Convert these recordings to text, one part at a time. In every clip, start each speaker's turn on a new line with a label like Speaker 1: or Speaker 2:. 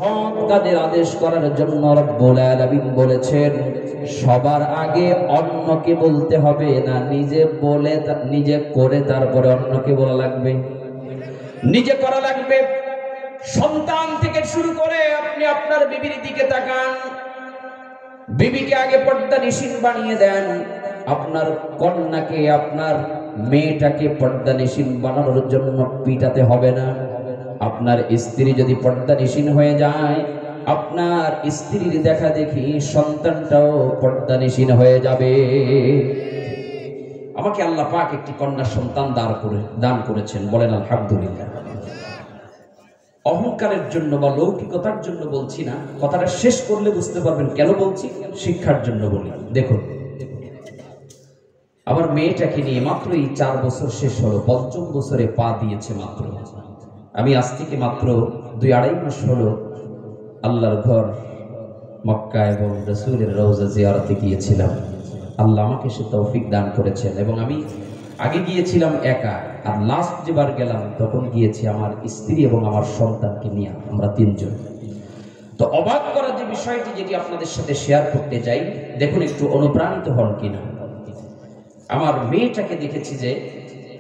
Speaker 1: সৎ কাজের আদেশ করার জন্য রব্বুল আলামিন বলেছেন সবার আগে অন্যকে বলতে হবে না, নিজে বলে নিজে করে তারপরে অন্যকে বলা লাগবে, নিজে করা লাগবে। সন্তান থেকে শুরু করে আপনি আপনার বিবির দিকে তাকান, বিবিকে আগে পর্দানিশীন বানিয়ে দেন। আপনার কন্যাকে, আপনার মেয়েটাকে পর্দানিশীন বানানোর জন্য পিটাতে হবে না। আপনার স্ত্রী যদি পর্দানিশীন হয়ে যায়, আপনার স্ত্রীর দেখা দেখি সন্তানটাও পর্দানিশীন হয়ে যাবে। আমাকে আল্লাহ পাক একটি কন্যা সন্তান দান করেছেন, বলেন আলহামদুলিল্লাহ। অহংকারের জন্য বা লৌকিকতার জন্য বলছি না, কথাটা শেষ করলে বুঝতে পারবেন কেন বলছি। শিক্ষার জন্য বলি। দেখুন, আমার মেয়েটাকে নিয়ে মাত্রই 4 বছর শেষ হলো, 5ম বছরে পা দিয়েছে মাত্র। আমি আজ থেকে মাত্র 2-2.5 মাস হলো আল্লাহর ঘর মক্কা এবং রাসূলের রওজা জিয়ারতে গিয়েছিলাম। আল্লাহ আমাকে সে তৌফিক দান করেছেন এবং আমি আগে গিয়েছিলাম একা, আর লাস্ট যেবার গেলাম তখন গিয়েছি আমার স্ত্রী এবং আমার সন্তানকে নিয়ে, আমরা 3 জন। তো অবাক করার যে বিষয়টি যেটি আপনাদের সাথে শেয়ার করতে চাই, দেখুন একটু অনুপ্রাণিত হন কিনা। আমার মেয়েটাকে দেখেছি যে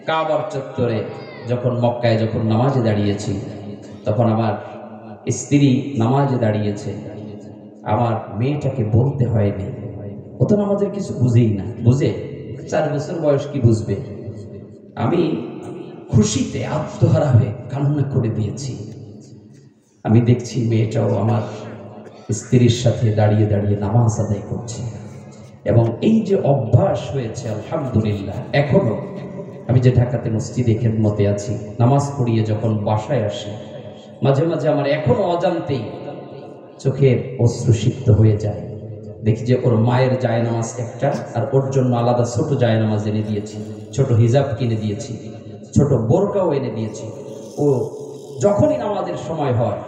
Speaker 1: কাবার চত্বরে যখন মক্কায় যখন নামাজে দাঁড়িয়েছি, তখন আমার স্ত্রী নামাজে দাঁড়িয়েছে। আমার মেয়েটাকে বলতে হয়নি, ও তো নামাজের কিছু বুঝেই না, বুঝে 4 বছর বয়স কি বুঝবে। আমি খুশিতে আত্মহারা হয়ে কান্না করে দিয়েছি। আমি দেখছি মেয়েটাও আমার স্ত্রীর সাথে দাঁড়িয়ে দাঁড়িয়ে নামাজ আদায় করছে এবং এই যে অভ্যাস হয়েছে আলহামদুলিল্লাহ। এখনো আমি যে ঢাকাতে মসজিদে খেদমতে আছি, নামাজ পড়িয়ে যখন বাসায় আসি, মাঝে মাঝে আমার এখনো অজান্তেই চোখের অশ্রুসিক্ত হয়ে যায়। দেখি যে ওর মায়ের জায়নামাজ একটা, আর ওর জন্য আলাদা ছোট জায়নামাজ এনে দিয়েছি, ছোট হিজাব কিনে দিয়েছি, ছোট বোরকাও এনে দিয়েছি। ও যখনই নামাজের সময় হয়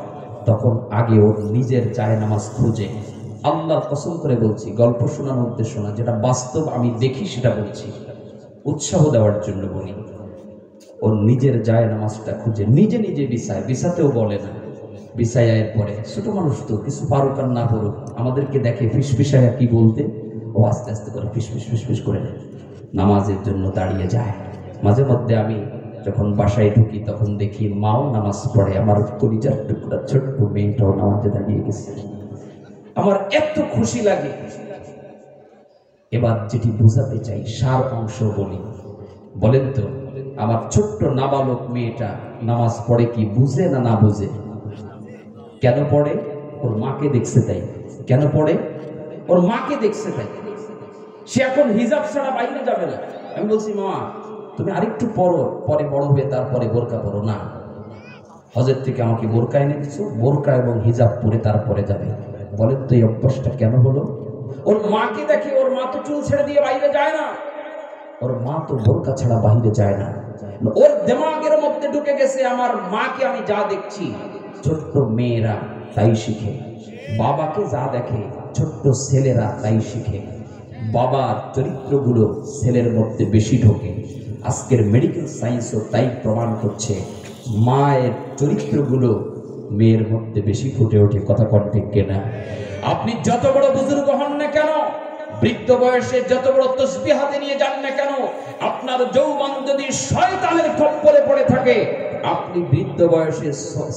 Speaker 1: তখন আগে ওর নিজের জায়নামাজ খুঁজে। আল্লাহর কসম করে বলছি, গল্প শোনানোর উদ্দেশ্য না, যেটা বাস্তব আমি দেখি সেটা বলছি, উৎসাহ দেওয়ার জন্য বলি। ওর নিজের জায়নামাজটা খুঁজে নিজে নিজে বিছায়, বিছাতেও বলে না, বিছায়ের পরে ছোট মানুষ তো কিছু পারুক আর না পারুক, আমাদেরকে দেখে ফিসফিসায়া কি বলতে, ও আস্তে আস্তে করে ফিসফিস করে নামাজের জন্য দাঁড়িয়ে যায়। মাঝে মধ্যে আমি যখন বাসায় ঢুকি তখন দেখি মাও নামাজ পড়ে, আমার কলিজার টুকরা ছোট্ট মেয়েটাও নামাজে দাঁড়িয়ে গেছে। আমার এত খুশি লাগে। এবার যেটি বোঝাতে চাই, সার অংশ বলি। বলেন তো, আমার ছোট্ট নাবালক মেয়েটা নামাজ পড়ে কি বুঝে না না বুঝে? কেন পড়ে? ওর মাকে দেখছে তাই। কেন পড়ে? ওর মাকে দেখছে তাই। সে এখন হিজাব ছাড়া বাইরে যাবে না। আমি বলছি, মা তুমি আরেকটু পরে বড় হয়ে তারপরে বোরকা পরো। না, হজের থেকে আমাকে বোরকা এনে দিচ্ছ, বোরকা এবং হিজাব পরে তারপরে যাবে। বলেন তো এই অভ্যাসটা কেন হলো? ওর মাকে দেখে, ওর মা তো চুল ছেড়ে দিয়ে বাইরে যায় না, ওর মা তো বোরকা ছাড়া বাইরে যায় না। ওর দিমাগের মধ্যে ঢুকে গেছে, আমার মাকে আমি যা দেখছি ছোট্ট মেয়েরা তাই শিখে, বাবাকে যা দেখে ছোট্ট ছেলেরা তাই শিখে, বাবার চরিত্রগুলো ছেলের মধ্যে বেশি ঢোকে। আজকের মেডিকেল সায়েন্সও তাই প্রমাণ করছে, মায়ের চরিত্রগুলো মেয়ের মধ্যে বেশি ফুটে ওঠে। কথা কোন ঠিক কিনা? আপনি যত বড় বুজুর্গ হন না কেন, বৃদ্ধ বয়সে যত বড় তসবিহ হাতে নিয়ে যান না কেন, আপনার যৌবন যদি শয়তানের খপ্পরে পড়ে থাকে, আপনি বৃদ্ধ বয়সে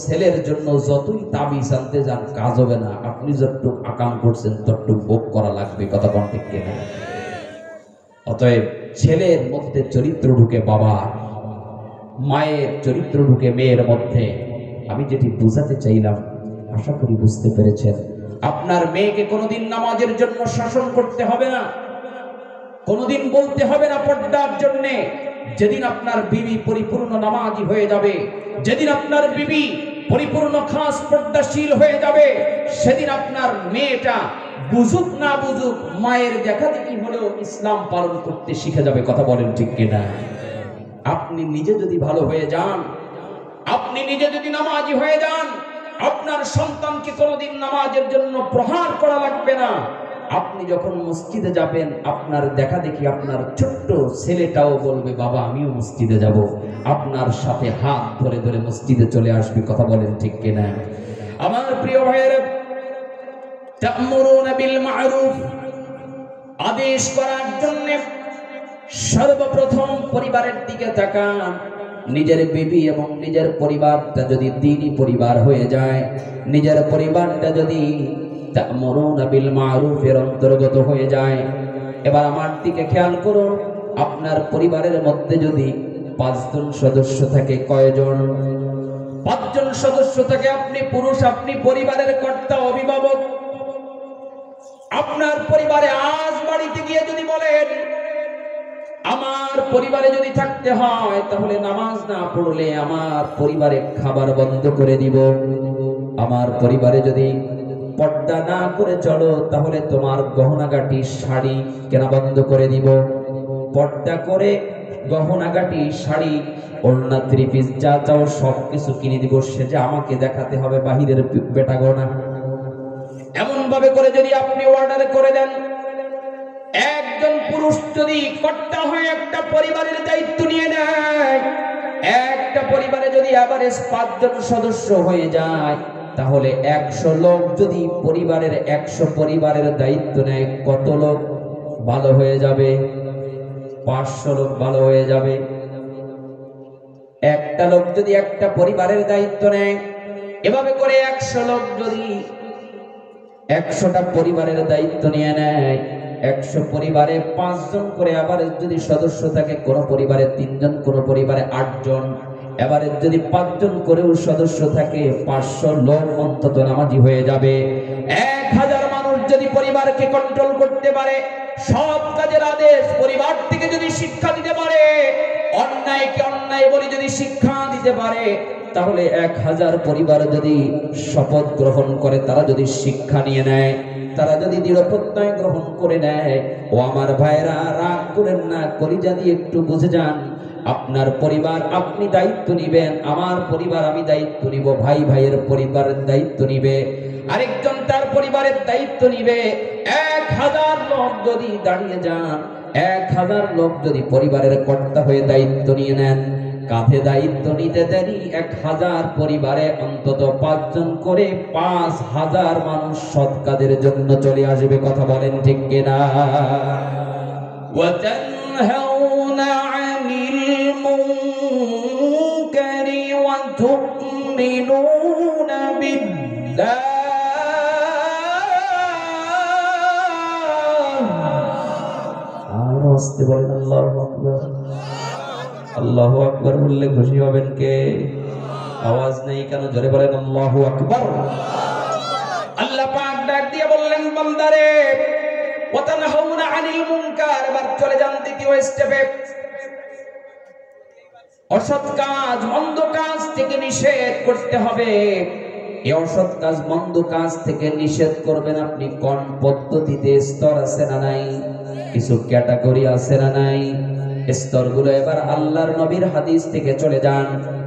Speaker 1: ছেলের জন্য যতই তাবিজ আনতে যান কাজ হবে না। আপনি যতটুকু আকাম করছেন ততটুকু ভোগ করা লাগবে। কথা কোন ঠিক কিনা? অতএব ছেলের মধ্যে চরিত্র ঢুকে বাবা, মায়ের চরিত্র ঢুকে মেয়ের মধ্যে। আমি যেটি বুঝাতে চাইলাম আশা করি বুঝতে পেরেছেন। আপনার মেয়েকে কোনোদিন নামাজের জন্য শাসন করতে হবে না, কোনোদিন বলতে হবে না পর্দার জন্যে। যেদিন আপনার বিবি পরিপূর্ণ নামাজি হয়ে যাবে, যেদিন আপনার বিবি পরিপূর্ণ খাস পর্দাশীল হয়ে যাবে, সেদিন আপনার মেয়েটা বুঝুক না বুঝুক মায়ের দেখা দেখি হলেও ইসলাম পালন করতে শিখে যাবে। কথা বলেন ঠিক কিনা? আপনি নিজে যদি ভালো হয়ে যান, আপনি নিজে যদি নামাজি হয়ে যান, আপনার সন্তানকে কোনোদিন নামাজের জন্য প্রহার করা লাগবে না। আপনি যখন মসজিদে যাবেন, আপনার দেখা দেখি আপনার ছোট্ট ছেলেটাও বলবে বাবা আমিও মসজিদে যাব, আপনার সাথে হাত ধরে ধরে মসজিদে চলে আসবে। কথা বলেন ঠিক কিনা? আমার প্রিয় ভাইয়েরা, তা'মুরুনা বিল মা'রুফ, আদেশ করার জন্য সর্বপ্রথম পরিবারের দিকে তাকান। নিজের বিবি এবং নিজের পরিবারটা যদি দ্বীনি পরিবার হয়ে যায়, নিজের পরিবারটা যদি তা'মুরুনা বিল মা'রুফের অন্তর্গত হয়ে যায়, এবার আমার দিকে খেয়াল করুন, আপনার পরিবারের মধ্যে যদি 5 জন সদস্য থাকে, কয়জন? 5 জন সদস্য থাকে। আপনি পুরুষ, আপনি পরিবারের কর্তা, অভিভাবক। আপনার পরিবারে আজ বাড়িতে গিয়ে যদি বলেন, আমার পরিবারে যদি থাকতে হয় তাহলে নামাজ না পড়লে আমার পরিবারে খাবার বন্ধ করে দিব, আমার পরিবারে যদি পর্দা না করে চলো তাহলে তোমার গহনাগাটি শাড়ি কেনা বন্ধ করে দিব, পর্দা করে গহনাগাটি শাড়ি ওড়না থ্রি পিস যা চাও সবকিছু কিনে দিব, সে যে আমাকে দেখাতে হবে বাহিরের বেটা গনা। এমন ভাবে করে যদি আপনি অর্ডার করে দেন, একজন পুরুষ যদি কর্তা হয়ে একটা পরিবারের দায়িত্ব নিয়ে নেয়, একটা পরিবারে যদি এভারেজ 5 জন সদস্য হয়ে যায়, তাহলে 100 লোক যদি পরিবারের 100 পরিবারের দায়িত্ব নেয়, কত লোক ভালো হয়ে যাবে? 500 লোক ভালো হয়ে যাবে। একটা লোক যদি একটা পরিবারের দায়িত্ব নেয়, এভাবে করে 100 লোক যদি 100টা পরিবারের দায়িত্ব নিয়ে নেয়, 100 পরিবারে 5 জন করে এভারেজ যদি সদস্য থাকে, কোন পরিবারে 3 জন, কোন পরিবারে 8 জন, এভারেজ যদি 5 জন করেও সদস্য থাকে, 500 লোক অন্তত নামাজি হয়ে যাবে। 1000 মানুষ যদি পরিবারকে কন্ট্রোল করতে পারে, সব কাজের আদেশ পরিবার থেকে যদি শিক্ষা দিতে পারে, অন্যায়কে অন্যায় বলে যদি শিক্ষা দিতে পারে, তাহলে 1000 পরিবার যদি শপথ গ্রহণ করে, তারা যদি শিক্ষা নিয়ে নেয়, তারা যদি দৃঢ় প্রত্যয় গ্রহণ করে নেয়, ও আমার ভাইরা রাগ করেন না, কলিজা দিয়ে একটু বুঝে যান, আপনার পরিবার আপনি দায়িত্ব নিবেন, আমার পরিবার আমি দায়িত্ব নিব, ভাই ভাইয়ের পরিবারের দায়িত্ব নিবে, আরেকজন তার পরিবারের দায়িত্ব নিবে। 1000 লোক যদি দাঁড়িয়ে যান, 1000 লোক যদি পরিবারের কর্তা হয়ে দায়িত্ব নিয়ে নেন, কাঁধে দায়িত্ব নিতে দেরি 1000 পরিবারে অন্তত 5 জন করে 5000 মানুষ সৎ কাজের জন্য চলে আসবে। কথা বলেন ঠিক কিনা? ওয়াতানহাউনা আনিল মুনকারি ওয়া তু'মিনুনা বিল্লাহ। আর আসতে বলেন আল্লাহু আকবার। আল্লাহু আকবার বললে খুশি হবেন কে? আওয়াজ নেই কেন? জোরে বলেন আল্লাহু আকবার। আল্লাহ পাক ডাক দিয়ে বললেন, বান্দারে ওয়াতানহাউনা আনিল মুনকার। এবার চলে যান দ্বিতীয় স্টেপে। অসৎ কাজ, মন্দ কাজ থেকে নিষেধ করতে হবে। এই অসৎ কাজ, মন্দ কাজ থেকে নিষেধ করবেন আপনি কোন পদ্ধতিতে? স্তর আছে না নাই? কিছু ক্যাটাগরি আছে না নাই? স্তরগুলো এবার আল্লাহর নবীর হাদিস থেকে চলে যান।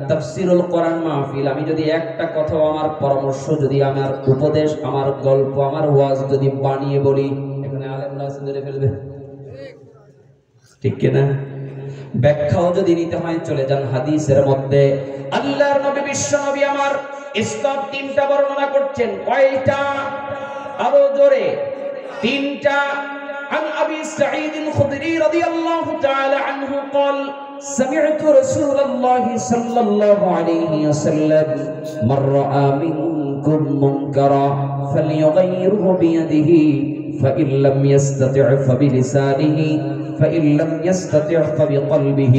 Speaker 1: তাফসীরুল কোরআন মাহফিল, আমি যদি একটা কথা, আমার পরামর্শ, যদি আমার উপদেশ, আমার গল্প, আমার ওয়াজ যদি বানিয়ে বলি, এখানে আলেমরা আছে ধরে ফেলবে, ঠিক কিনা? ব্যাখ্যাও যদি নিতে হয়, চলে যান হাদিসের মধ্যে। আল্লাহর নবী, বিশ্ব নবী আমার স্তর 3টা বর্ণনা করছেন। কয়টা? আরো জোরে, 3টা। عن أبي سعيد الخدري رضي الله تعالى عنه قال سمعت رسول الله صلى الله عليه وسلم من رأى منكم منكرا فليغيره بيده فإن لم يستطع فبلسانه فإن لم يستطع فبقلبه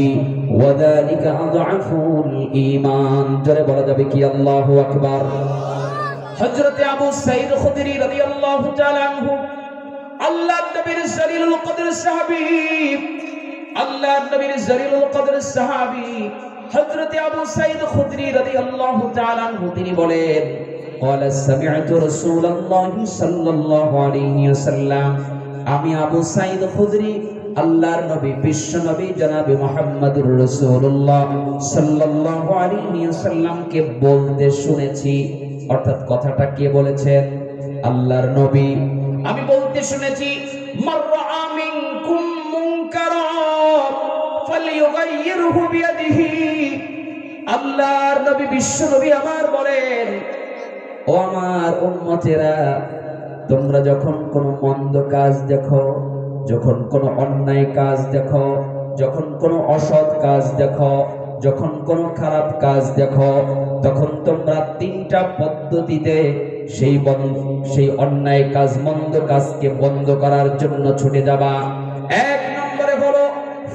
Speaker 1: وذلك أضعف الإيمان. جرب لدبك الله أكبر. حضرت أبو سعيد الخدري رضي الله تعالى عنه, আল্লাহর নবীর জলিলুল কদর সাহাবী, আল্লাহর নবীর জলিলুল কদর সাহাবী হযরত আবু সাঈদ খুদরি রাদিয়াল্লাহু তাআলা আনহু, তিনি বলেন, قال سمعت رسول الله صلى الله عليه وسلم, আমি আবু সাঈদ খুদরি আল্লাহর নবী, বিশ্ব নবী জনাবে মুহাম্মদুর রাসূলুল্লাহ সাল্লাল্লাহু আলাইহি ওয়াসাল্লামকে বলতে শুনেছি। অর্থাৎ কথাটা কে বলেছেন? আল্লাহর নবী। আমি বলতে শুনেছি, মাররা মিনকুম মুনকারা ফালিয়ুগাইয়িরহু বিয়াদিহি। আল্লাহর নবী, বিশ্ব নবী আমার বলেন, ও আমার উম্মতেরা, তোমরা যখন কোনো মন্দ কাজ দেখো, যখন কোনো অন্যায় কাজ দেখো, যখন কোনো অসৎ কাজ দেখো, যখন কোনো খারাপ কাজ দেখো, তখন তোমরা তিনটা পদ্ধতিতে সেই অন্যায় কাজ, মন্দ কাজকে বন্ধ করার জন্য ছুটে যাবা। এক নম্বরে হলো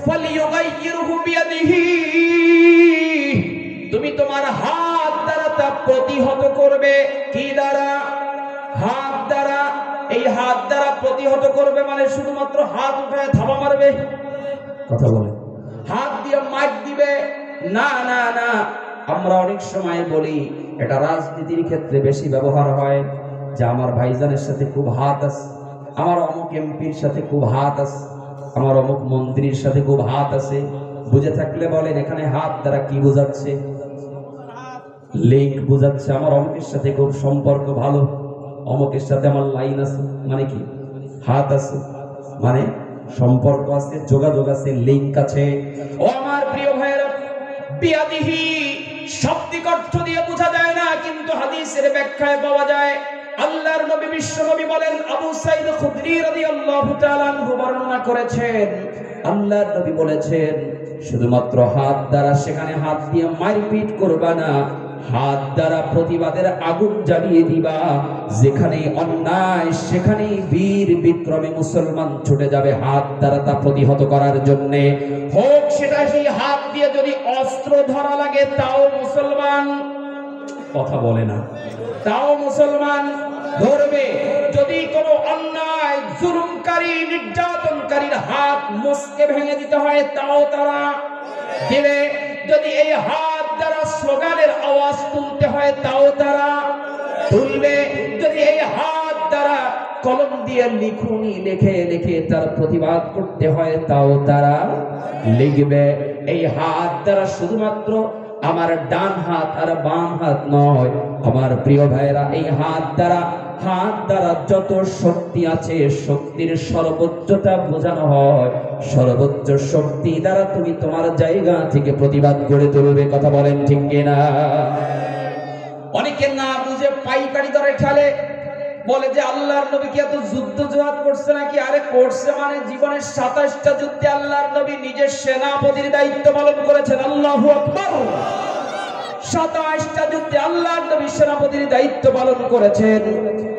Speaker 1: ফালিয়ুগাইয়িরহু বিয়াদিহি, তুমি তোমার হাত দ্বারা তা প্রতিহত করবে। কি দ্বারা? হাত দ্বারা। এই হাত দ্বারা প্রতিহত করবে মানে শুধুমাত্র হাত উঠায় থাবা মারবে? কথা বলে হাত দিয়ে মাইক দিবে? না না না। আমরা অনেক সময় বলি, এটা রাজনীতির ক্ষেত্রে বেশি ব্যবহার হয়, যে আমার ভাইজানের সাথে খুব হাত আছে, আমার অমুক এমপির সাথে খুব হাত আছে, আমার অমুক মন্ত্রীর সাথে খুব হাত আছে। বুঝে থাকলে বলেন এখানে হাত দ্বারা কি বোঝাচ্ছে? লিঙ্ক বোঝাচ্ছে। আমার অমুকের সাথে খুব সম্পর্ক ভালো, অমুকের সাথে আমার লাইন আছে, মানে কি? হাত আছে মানে সম্পর্ক আছে, যোগাযোগ আছে, লিঙ্ক আছে। ও আমার প্রিয় ভাইয়েরা, বিয়াদিহি শাব্দিক অর্থ দিয়ে বোঝা যায় না, কিন্তু হাদিসের ব্যাখ্যায় পাওয়া যায়। আল্লাহর নবী বিশ্ব নবী বলেন, আবু সাঈদ খুদরি রাদিয়াল্লাহু তাআলা আনহু বর্ণনা করেছেন, আল্লাহর নবী বলেছেন শুধুমাত্র হাত দ্বারা সেখানে হাত দিয়ে মারপিট করবা না, হাত দ্বারা প্রতিবাদের আগুন জ্বালিয়ে দিবা। যেখানে অন্যায় সেখানে বীর বিক্রমে মুসলমান ছুটে যাবে হাত দ্বারা তা প্রতিহত করার জন্য। হোক সেটা সেই হাত দিয়ে যদি অস্ত্র ধরা লাগে তাও মুসলমান, কথা বলে না, তাও মুসলমান ধরবে। যদি কোনো অন্যায় জুলুমকারী নির্যাতনকারীর হাত মুসকে ভেঙে দিতে হয় তাও তারা দেবে। যদি এই হাত দ্বারা স্লোগানের আওয়াজ তুলতে হয় তাও তারা তুলবে। যদি এই হাত দ্বারা কলম দিয়ে লিখুনি লিখে লিখে তার প্রতিবাদ করতে হয় তাও তারা লিখবে। এই হাত দ্বারা শুধুমাত্র আমার ডান হাত আর বাম হাত নয় আমার প্রিয় ভাইরা, এই হাত দ্বারা যত শক্তি আছে শক্তির সর্বোচ্চটা বোঝানো হয়। সর্বোচ্চ শক্তি দ্বারা তুমি তোমার জায়গা থেকে প্রতিবাদ করে তুলবে। কথা বলেন ঠিক কিনা? অনেকে না বুঝে পাইকারি দরে ঠেলে, বলে যে আল্লাহর নবী কি এত যুদ্ধ জহাদ করছে নাকি? আরে করছে মানে জীবনের 27টা যুদ্ধে আল্লাহর নবী নিজের সেনাপতির দায়িত্ব পালন করেছেন। আল্লাহু আকবার। 27টা যুদ্ধে আল্লাহর নবী সেনাপতির দায়িত্ব পালন করেছেন।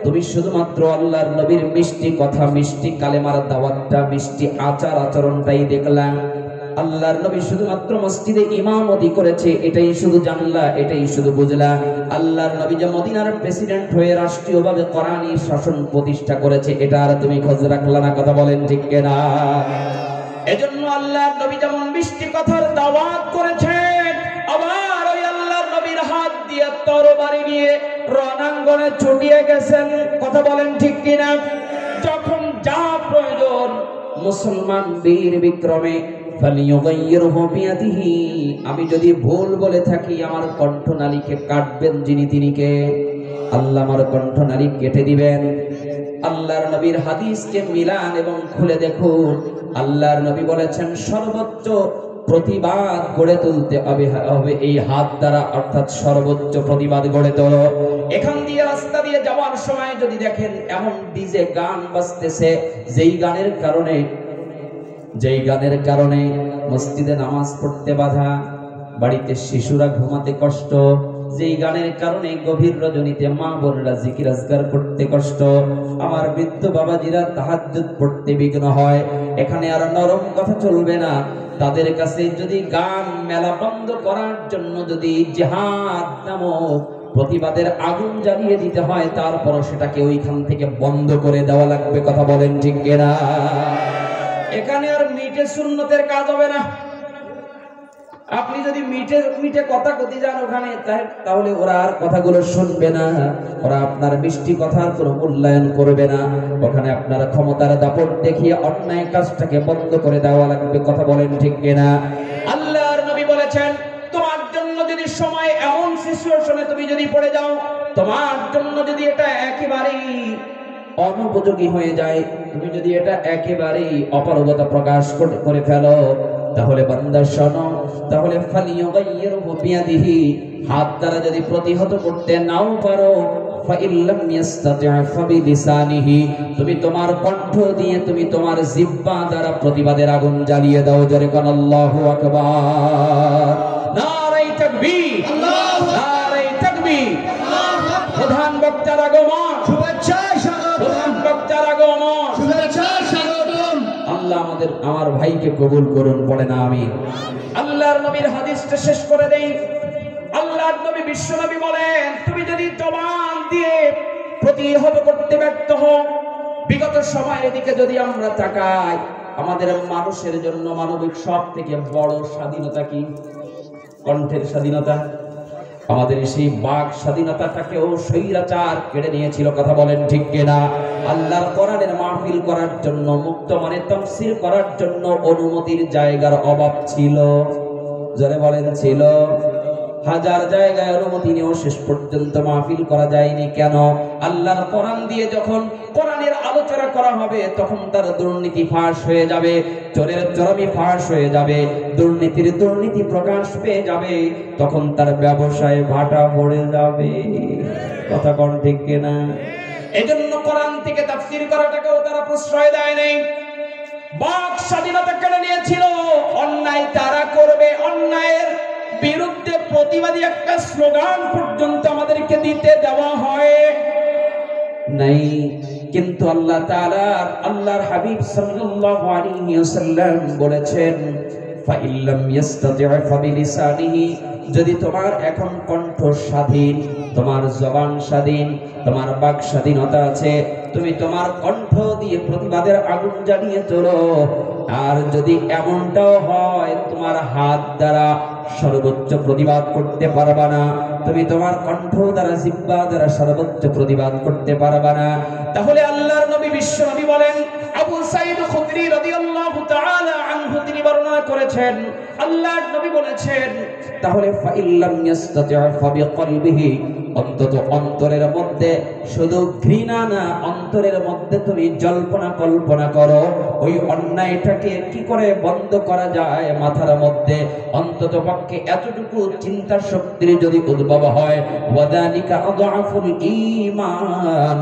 Speaker 1: তুমি শুধুমাত্র আল্লাহর নবীর মিষ্টি কথা, মিষ্টি কালেমার দাওয়াতটা, মিষ্টি আচার আচরণটাই দেখলাম। আল্লাহর নবী শুধুমাত্র মসজিদে ইমামতি করেছে এটাই শুধু জানলা, এটাই শুধু বুঝলা। আল্লাহর নবী যে মদিনার প্রেসিডেন্ট হয়ে রাষ্ট্রীয়ভাবে কোরআনী শাসন প্রতিষ্ঠা করেছে এটা আর তুমি খোঁজ রাখলা না। কথা বলেন ঠিক কিনা? এজন্য আল্লাহর নবী যেমন মিষ্টি কথার দাওয়াত করেছেন, আবার ওই আল্লাহর নবীর হাত দিয়ে তরবারি নিয়ে রণাঙ্গনে ছুটিয়ে গেছেন। কথা বলেন ঠিক কিনা? যখন যা প্রয়োজন মুসলমান বীর বিক্রমে ফালিয়ুগাইয়িরহু বিয়াদিহি। আমি যদি ভুল বলে থাকি আমার কণ্ঠনালীকে কাটবেন যিনি, তিনি কে? আল্লাহ আমার কণ্ঠনালী কেটে দিবেন। আল্লাহর নবীর হাদিসকে মিলান এবং খুলে দেখুন। আল্লাহর নবী বলেছেন সর্বোচ্চ প্রতিবাদ গড়ে তুলতে হবে এই হাত দ্বারা, অর্থাৎ সর্বোচ্চ প্রতিবাদ গড়ে তোলো। এখান দিয়ে রাস্তা দিয়ে যাওয়ার সময় যদি দেখেন এমন ডিজে গান বাজতেছে যেই গানের কারণে মসজিদে নামাজ পড়তে বাধা, বাড়িতে শিশুরা ঘুমাতে কষ্ট, যেই গানের কারণে গভীর রজনীতে মা বোনেরা জিকির আজকার করতে কষ্ট, আমার বৃদ্ধ বাবাজিরা তাহাজ্জুদ পড়তে বিঘ্ন হয়, এখানে আর নরম কথা চলবে না। তাদের কাছে যদি গান মেলা বন্ধ করার জন্য যদি জিহাদ নামক প্রতিবাদের আগুন জ্বালিয়ে দিতে হয় তারপরও সেটাকে ওইখান থেকে বন্ধ করে দেওয়া লাগবে। কথা বলেন ঠিক কিনা? এখানে আর মিটে সুন্নতের কাজ হবে না। আপনি যদি মিটে কথা কতি যান ওখানে, তাহলে ওরা আর কথাগুলো শুনবে না, ওরা আপনার মিষ্টি কথার কোনো মূল্যায়ন করবে না। ওখানে আপনার ক্ষমতার দাপট দেখিয়ে অন্যায় কাজটাকে বন্ধ করে দেওয়া লাগবে। কথা বলেন ঠিক কিনা? আল্লাহর নবী বলেছেন তোমার জন্য যদি সময় এমন সিচুয়েশনে তুমি যদি পড়ে যাও, তোমার জন্য যদি এটা একেবারেই অনুপযোগী হয়ে যায়, তুমি যদি এটা একেবারেই অপারগতা প্রকাশ করে ফেলো, তাহলে বান্দা শোনো, তাহলে ফালিয়ুগাইয়িরহু বিয়াদিহি, হাত দ্বারা যদি প্রতিহত করতে নাও পারো ফাইল্লাম ইয়াস্তাতি' ফাবিলিসানিহি, তুমি তোমার কণ্ঠ দিয়ে, তুমি তোমার জিহ্বা দ্বারা প্রতিবাদের আগুন জ্বালিয়ে দাও। জোরে কোন আল্লাহু আকবার। নারে তাকবীর, নারে তাকবীর। প্রধান বক্তার আগমন, শুভেচ্ছা স্বাগত। প্রধান বক্তার আগমন, শুভেচ্ছা স্বাগতম। আল্লাহ আমার ভাইকে কবুল করুন, পড়েন আমিন। আল্লাহর নবীর হাদিসটা শেষ করে দেই। আল্লাহর নবী বিশ্বনবী বলেন, তুমি যদি জবান দিয়ে প্রতিহত করতে ব্যর্থ হও, বিগত সময়ের দিকে যদি আমরা তাকাই, আমাদের মানুষের জন্য মানবিক সব থেকে বড় স্বাধীনতা কি? কণ্ঠের স্বাধীনতা। আমাদের সেই বাক স্বাধীনতাটাকেও স্বৈরাচার কেড়ে নিয়েছিল। কথা বলেন ঠিক কিনা? আল্লাহর কোরআনের মাহফিল করার জন্য, মুক্ত মানে তাফসীর করার জন্য অনুমতির জায়গার অভাব ছিল। যারা বলেন ছিল, হাজার জায়গায় অনুমতি নিয়েও শেষ পর্যন্ত মাহফিল করা যায়নি। কেন? আল্লাহর কোরআন দিয়ে যখন কোরআনের আলোচনা করা হবে, তখন তার দুর্নীতি ফাঁস হয়ে যাবে, চোরের চোরামি ফাঁস হয়ে যাবে, দুর্নীতির দুর্নীতি প্রকাশ পেয়ে যাবে, তখন তার ব্যবসায় ভাটা পড়ে যাবে। কথা কোন ঠিক কিনা? এজন্য কোরআন থেকে তাফসীর করাটাকেও তারা প্রশ্রয় দেয় নাই। বাক স্বাধীনতা কেড়ে নিয়েছিল। অন্যায় তারা করবে, অন্যায়ের বিরুদ্ধে প্রতিবাদী একটা স্লোগান পর্যন্ত আমাদেরকে দিতে দেওয়া হয় নাই। কিন্তু আল্লাহ তাআলা, আল্লাহর হাবিব সাল্লাল্লাহু আলাইহি ওয়াসাল্লাম বলেছেন, ফাইল্লাম ইয়াস্তাতি' ফাবিলিসানিহি, যদি তোমার এখন কণ্ঠ স্বাধীন, তোমার জবান স্বাধীন, তোমার বাক স্বাধীনতা আছে, তুমি তোমার কণ্ঠ দিয়ে প্রতিবাদের আগুন জ্বালিয়ে চলো। আর যদি এমনটাও হয় তোমার হাত দ্বারা সর্বোচ্চ প্রতিবাদ করতে পারবা না, তুমি তোমার কণ্ঠ দ্বারা, জিহ্বা দ্বারা সর্বোচ্চ প্রতিবাদ করতে পারবা না, তাহলে আল্লাহর নবী বিশ্ব নবী বলেন, আবু সাঈদ খুদরি রাদিয়াল্লাহু তাআলা আনহু তিনি বর্ণনা করেছেন, আল্লাহর নবী বলেছেন, তাহলে ফাইল্লাম ইয়াস্তাতি' ফাবিকলবিহি, অন্তত অন্তরের মধ্যে শুধু ঘৃণা না, অন্তরের মধ্যে তুমি জল্পনা কল্পনা করো ওই অন্যায়টাকে কি করে বন্ধ করা যায়। মাথার মধ্যে অন্তত পক্ষে এতটুকু চিন্তা শক্তির যদি উদ্ভব হয়, ওয়াদালিকা আযআফুল ঈমান,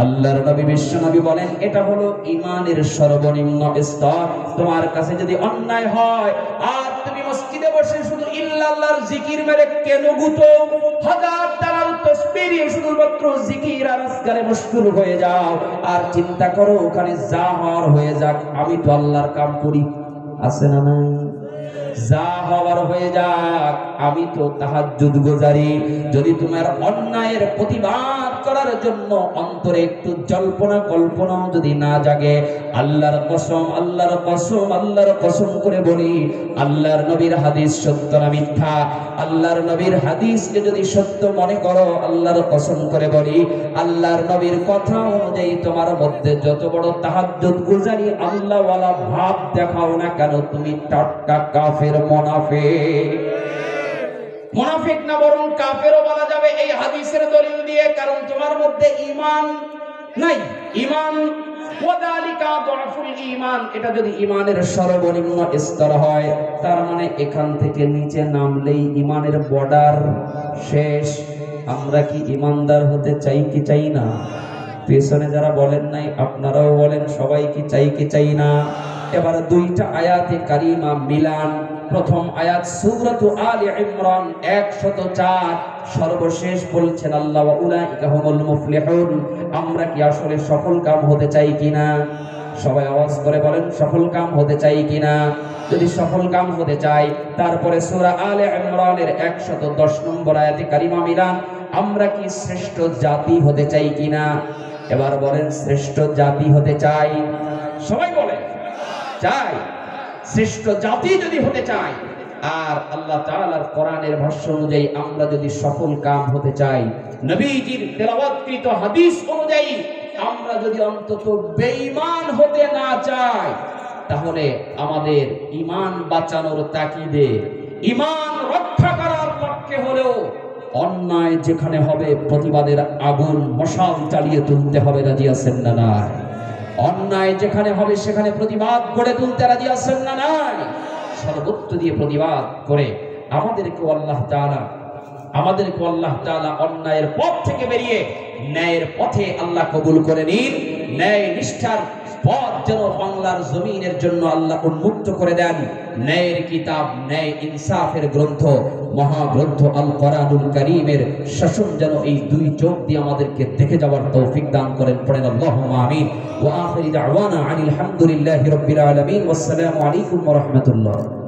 Speaker 1: আল্লাহর নবী বিশ্ব নবী বলেন, এটা হলো ঈমানের সর্বনিম্ন স্তর। তোমার কাছে যদি অন্যায় হয় আর তুমি মসজিদে বসে শুধু ইল্লাল্লাহর জিকির মেরে কেন গুতো, হাজার তারার তাসবিহ শুধুমাত্র জিকির আর আজকারে মশগুল হয়ে যাও, আর চিন্তা করো ওখানে যা হওয়ার হয়ে যাক, আমি তো আল্লাহর কাম করি, আছে না নাই? যা হওয়ার হয়ে যাক, আমি তো তাহাজ্জুদ গুজারি। যদি তোমার অন্যায়ের প্রতিবাদ করার জন্য অন্তরে একটু জল্পনা কল্পনা যদি না জাগে, আল্লাহর কসম, আল্লাহর কসম, আল্লাহর কসম করে বলি, আল্লাহর নবীর হাদিস সত্য না মিথ্যা? আল্লাহর নবীর হাদিসকে যদি সত্য মনে করো, আল্লাহর কসম করে বলি, আল্লাহর নবীর কথা অনুযায়ী তোমার মধ্যে যত বড় তাহাজ্জুদ গুজারি আল্লাহওয়ালা ভাব দেখাও না কেন, তুমি টাটকা কাফের, মুনাফিক। মুনাফিক না বরং কাফেরও বলা যাবে এই হাদিসের দলিল দিয়ে, কারণ তোমার মধ্যে ঈমান নাই। ঈমান ওয়াদালিকা দুআফুল ঈমান, এটা যদি ঈমানের সর্বনিম্ন স্তর হয়, তার মানে এখান থেকে নিচে নামলেই ঈমানের বর্ডার শেষ। আমরা কি ঈমানদার হতে চাই কি চাই না? পেছনে যারা বলেন নাই আপনারাও বলেন, সবাই কি চাই কি চাই না? এবার দুইটা আয়াতে কারিমা মিলান। প্রথম আয়াত সূরাতু আলে ইমরান 104, সর্বশেষ বলছেন আল্লাহ, ওয়া উলাইকা হুমুল মুফলিহুন। আমরা কি আসলে সফল কাম হতে চাই কিনা? সবাই আওয়াজ করে বলেন, সফল কাম হতে চাই কিনা? যদি সফল কাম হতে চাই, তারপরে সূরা আলে ইমরানের 110 নম্বর আয়াতে কারিমা মিলান। আমরা কি শ্রেষ্ঠ জাতি হতে চাই কিনা? এবার বলেন, শ্রেষ্ঠ জাতি হতে চাই? সবাই বলেন চাই। শ্রেষ্ঠ জাতি যদি হতে চাই, আর আল্লাহ তাআলার কোরআনের ভাষ্য অনুযায়ী আমরা যদি সফল কাম হতে চাই, নবীজির তেলাওয়াতকৃত হাদিস অনুযায়ী আমরা যদি অন্তত বেঈমান হতে না চাই, তাহলে আমাদের ঈমান বাঁচানোর তাকিদে, ঈমান রক্ষা করার লক্ষ্যে হলেও অন্যায় যেখানে হবে প্রতিবাদের আগুন মশাল চালিয়ে তুলতে হবে। রাজি আছেন না নাই? অন্যায় যেখানে হবে সেখানে প্রতিবাদ গড়ে তুলতে রাজি আছেন না নাই? সর্বোচ্চ দিয়ে প্রতিবাদ করে আমাদেরকে আল্লাহ তাআলা আমাদেরকে আল্লাহ তাআলা অন্যায়ের পথ থেকে বেরিয়ে ন্যায়ের পথে আল্লাহ কবুল করে নিন। ন্যায় নিষ্ঠার পথ যেন বাংলার জমিনের জন্য আল্লাহ উন্মুক্ত করে দেন। ন্যায়ের কিতাব, ন্যায় ইনসাফের গ্রন্থ, মহাগ্রন্থ আল কোরআনুল কারীমের শাসন যেন এই দুই চোখ দিয়ে আমাদেরকে দেখে যাওয়ার তৌফিক দান করেন। পড়েন আল্লাহুম্মা আমিন। ওয়া আখিরু দাওয়ানা আনিল হামদুলিল্লাহি রাব্বিল আলামিন। ওয়াসসালামু আলাইকুম ওয়া রাহমাতুল্লাহ।